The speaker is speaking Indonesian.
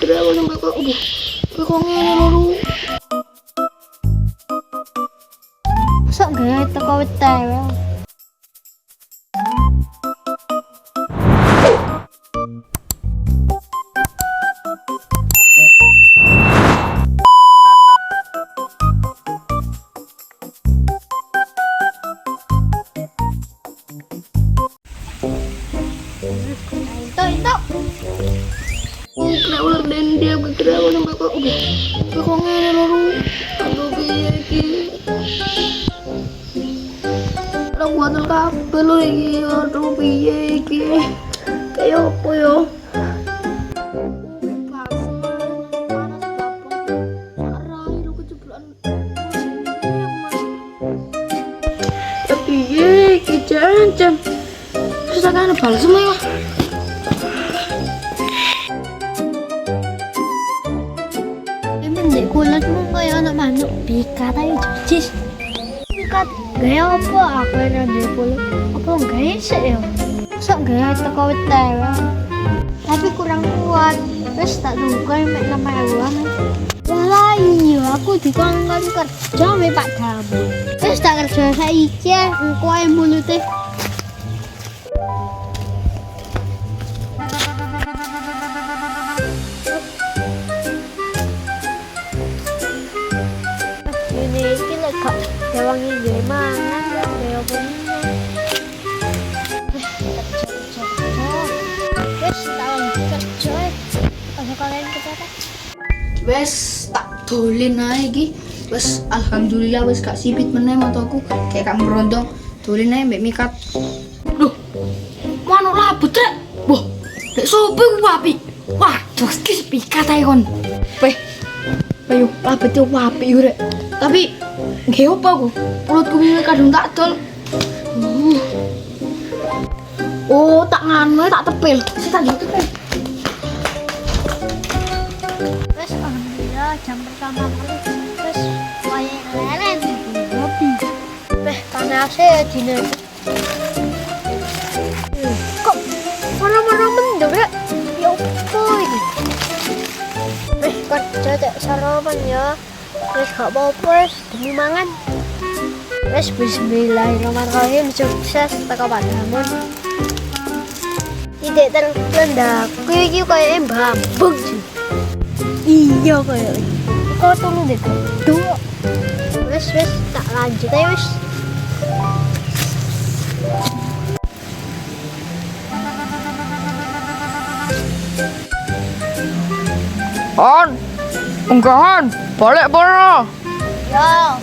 bergerak sampai kok ngene lho. Sok gawe teko wetel. Itu. Kena ular dan dia bergerak sampai kok ngene lho. Aduh piye iki? Ora kuatel kabeh lho iki. Aduh piye iki? Kayak opo yo? Piye iki jan? Terus akan balsem ya. Emang kulitmu kayak anak manuk pikat aja jijis. Pikat gaya apa aku yang di kulit? Apa gaya sih ya? Sok gaya teko wetel. Tapi kurang kuat. Terus tak tunggu mek 6.000-an. Walah iya aku dikongkon kerja mek Pak Damu. Terus tak kerja saiki engko ae mulute. Wangi gue mangan ya punya. Wes tak kerja. Kalau kalian kerja wes tak dolin ae iki. Wes alhamdulillah wes gak sipit meneh mataku kayak gak merondong. Dolin ae mbek mikat. Loh. Manuk labet rek. Wah, dek sopo ku api. Waduh, iki pikat ae kon. Weh. Ayo, labet yo api rek. Tapi nggih opo aku? Perutku wingi kadung tak dol. Oh, tak nganu tak tepil. Sik tak tepil. Wes alhamdulillah jam pertama terus wayang leren ngopi. Panase ya dina. Kok orang-orang mendem ya? Ya opo iki? Kerja tak sarapan ya. Wes gak apa-apa demi mangan. Wes bismillahirrahmanirrahim sukses teko Pak Damun. Tidak terkendaku iki kaya mbambung sih. Iya kaya kok tunggu deh. Wes tak lanjut aja wes. Han, unggahan, balik bono. Yo.